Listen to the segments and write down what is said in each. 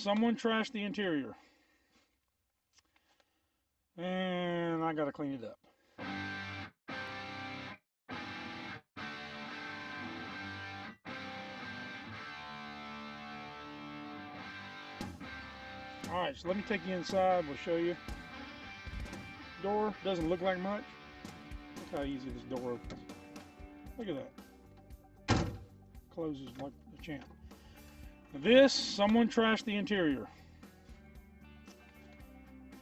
someone trashed the interior. And I gotta clean it up. Alright, so let me take you inside. We'll show you. Door doesn't look like much. Look how easy this door opens. Look at that. Closes like a champ. This, someone trashed the interior.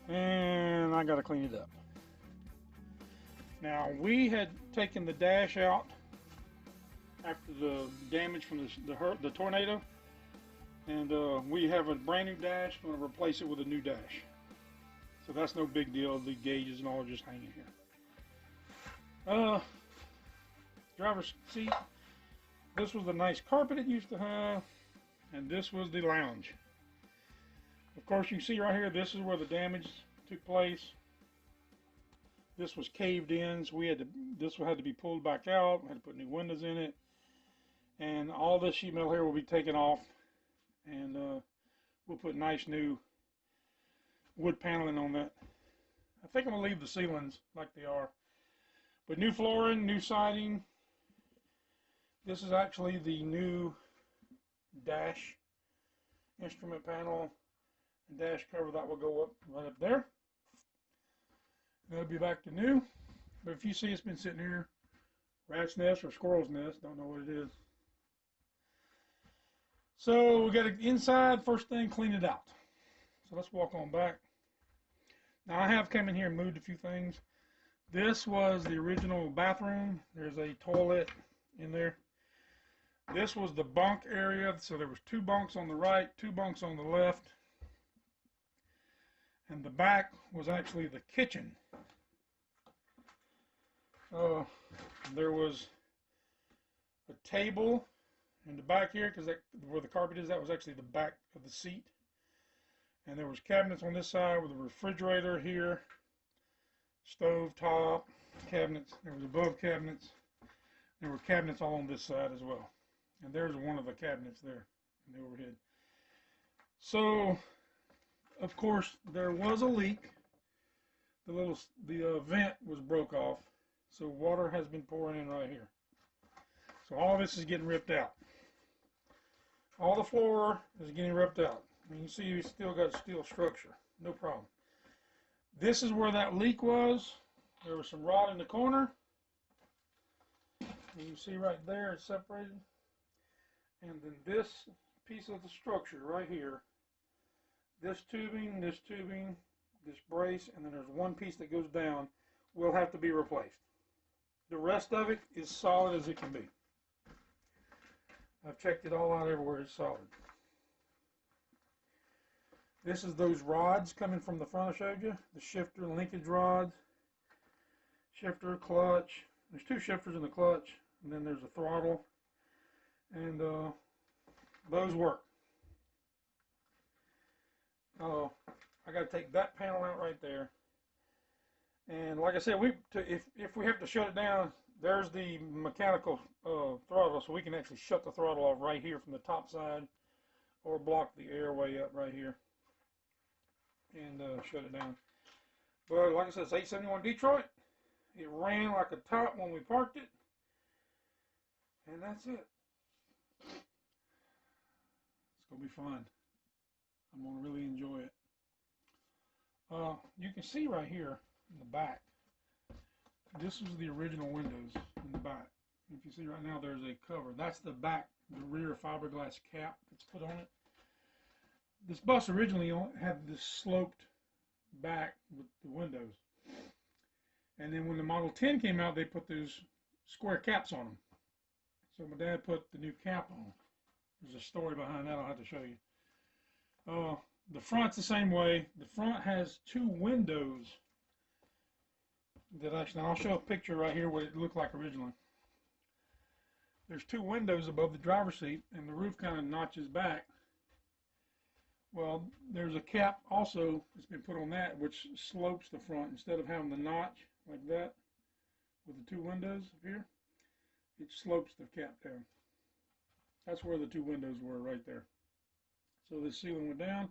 And I gotta clean it up. Now, we had taken the dash out after the damage from the tornado. And we have a brand new dash. Going to replace it with a new dash. So that's no big deal. The gauges and all are just hanging here. Driver's seat. This was the nice carpet it used to have. And this was the lounge. Of course, you can see right here, this is where the damage took place. This was caved in, so this had to be pulled back out. We had to put new windows in it. And all this sheet metal here will be taken off. And we'll put nice new wood paneling on that. I think I'm going to leave the ceilings like they are. But new flooring, new siding. This is actually the new dash instrument panel and dash cover that will go up right up there. That'll be back to new. But if you see it's been sitting here, rat's nest or squirrel's nest, don't know what it is. So we got to inside, first thing, clean it out. So let's walk on back. Now I have come in here and moved a few things. This was the original bathroom. There's a toilet in there. This was the bunk area. So there was 2 bunks on the right, 2 bunks on the left. And the back was actually the kitchen. There was a table in the back here, because where the carpet is, that was actually the back of the seat. And there was cabinets on this side with a refrigerator here, stove top, cabinets. There was above cabinets. There were cabinets all on this side as well. And there's one of the cabinets there in the overhead. So, of course, there was a leak. The vent was broke off. So water has been pouring in right here. So all this is getting ripped out. All the floor is getting ripped out. You can see you still got steel structure. No problem. This is where that leak was. There was some rot in the corner. And you see right there it's separated. And then this piece of the structure right here. This tubing, this brace, and then there's one piece that goes down, will have to be replaced. The rest of it is solid as it can be. I've checked it all out everywhere, it's solid. This is those rods coming from the front I showed you. The shifter and linkage rods. Shifter, clutch. There's 2 shifters in the clutch. And then there's a throttle. And those work. I got to take that panel out right there. And like I said, if we have to shut it down, there's the mechanical throttle, so we can actually shut the throttle off right here from the top side, or block the airway up right here and shut it down. But like I said, it's 871 Detroit. It ran like a top when we parked it, and that's it. It's gonna be fun. I'm gonna really enjoy it. You can see right here in the back, this was the original windows in the back. If you see right now, there's a cover. That's the back, the rear fiberglass cap that's put on it. This bus originally had this sloped back with the windows. And then when the Model 10 came out, they put those square caps on them. So my dad put the new cap on. There's a story behind that I'll have to show you. The front's the same way. The front has 2 windows that actually, I'll show a picture right here what it looked like originally. There's 2 windows above the driver's seat, and the roof kind of notches back. Well, there's a cap also that's been put on that, which slopes the front. Instead of having the notch like that with the 2 windows up here, it slopes the cap down. That's where the 2 windows were right there. So the ceiling went down,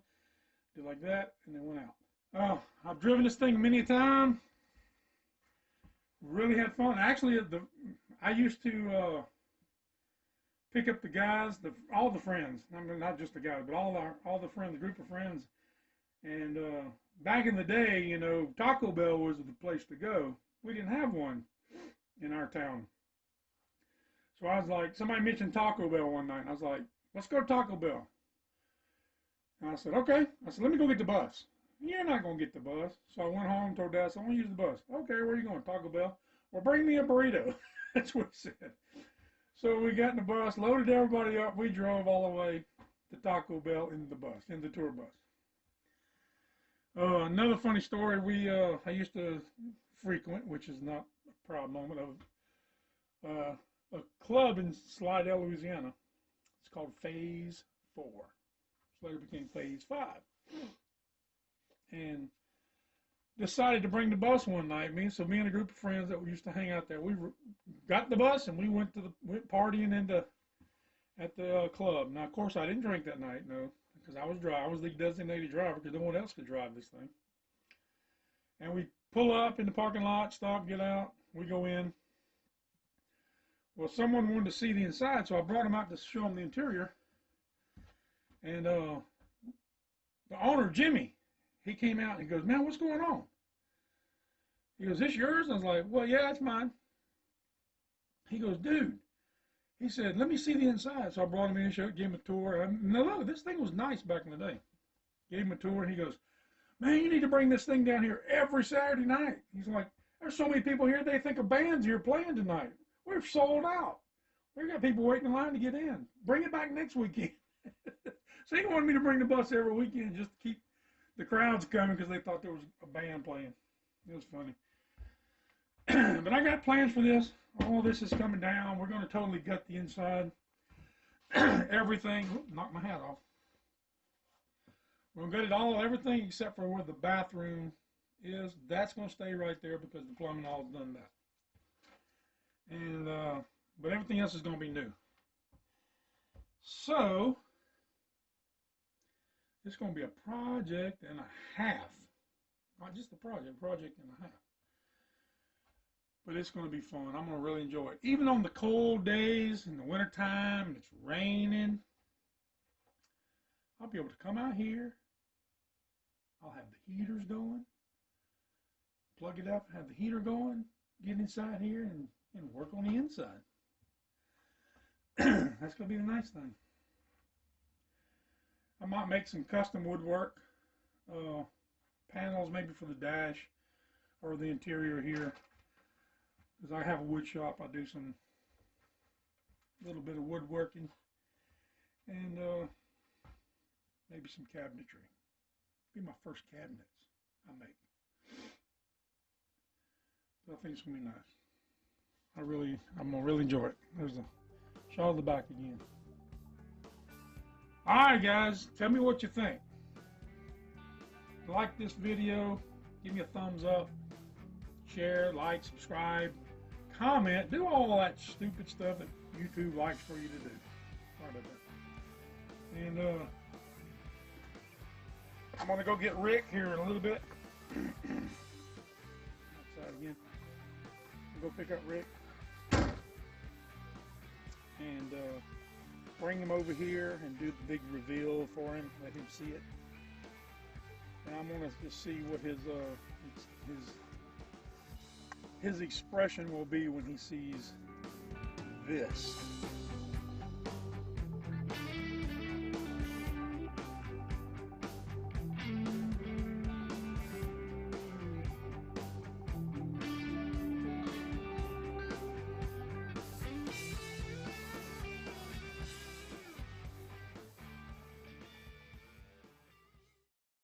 did like that, and then went out. Oh, I've driven this thing many a time. Really had fun. Actually, I used to pick up the guys, all the friends. I mean, not just the guys, but all the friends, the group of friends. And back in the day, you know, Taco Bell was the place to go. We didn't have one in our town. So I was like, somebody mentioned Taco Bell one night. And I was like, let's go to Taco Bell. And I said, okay. I said, let me go get the bus. You're not going to get the bus. So I went home and told Dad, I want to use the bus. Okay, where are you going? Taco Bell. Well, bring me a burrito. That's what he said. So we got in the bus, loaded everybody up. We drove all the way to Taco Bell in the bus, in the tour bus. Another funny story, I used to frequent, which is not a proud moment, of a club in Slidell, Louisiana. It's called Phase 4. Which later became Phase 5. And decided to bring the bus one night. Me and a group of friends that we used to hang out there, we got the bus and we went partying at the club. Now, of course, I didn't drink that night, no, because I was the designated driver because no one else could drive this thing. And we pull up in the parking lot, stop, get out, we go in. Well, someone wanted to see the inside, so I brought them out to show them the interior. And the owner, Jimmy, he came out and he goes, man, what's going on? He goes, this yours? And I was like, well, yeah, it's mine. He goes, dude. He said, let me see the inside. So I brought him in, gave him a tour. Now, look, this thing was nice back in the day. Gave him a tour, and he goes, man, you need to bring this thing down here every Saturday night. He's like, there's so many people here, they think a band's here playing tonight. We're sold out. We've got people waiting in line to get in. Bring it back next weekend. So he wanted me to bring the bus every weekend just to keep the crowds coming because they thought there was a band playing. It was funny. But I got plans for this. All this is coming down. We're going to totally gut the inside. Everything. Oops, knocked my hat off. We're going to gut it everything except for where the bathroom is. That's going to stay right there because the plumbing all has done that. And but everything else is going to be new. So it's going to be a project and a half. Not just a project and a half. But it's going to be fun. I'm going to really enjoy it. Even on the cold days in the wintertime and it's raining, I'll be able to come out here. I'll have the heaters going. Plug it up, have the heater going, get inside here and work on the inside. That's going to be the nice thing. I might make some custom woodwork panels maybe for the dash or the interior here. Because I have a wood shop, I do some little bit of woodworking and maybe some cabinetry. Be my first cabinets I make. But I think it's gonna be nice. I'm gonna really enjoy it. There's a shot of the back again. All right, guys, tell me what you think. Like this video, give me a thumbs up, share, like, subscribe. Comment, do all that stupid stuff that YouTube likes for you to do. Sorry about that. And I'm going to go get Rick here in a little bit. Outside again. I'll go pick up Rick. And bring him over here and do the big reveal for him. Let him see it. And I'm going to just see what his expression will be when he sees this.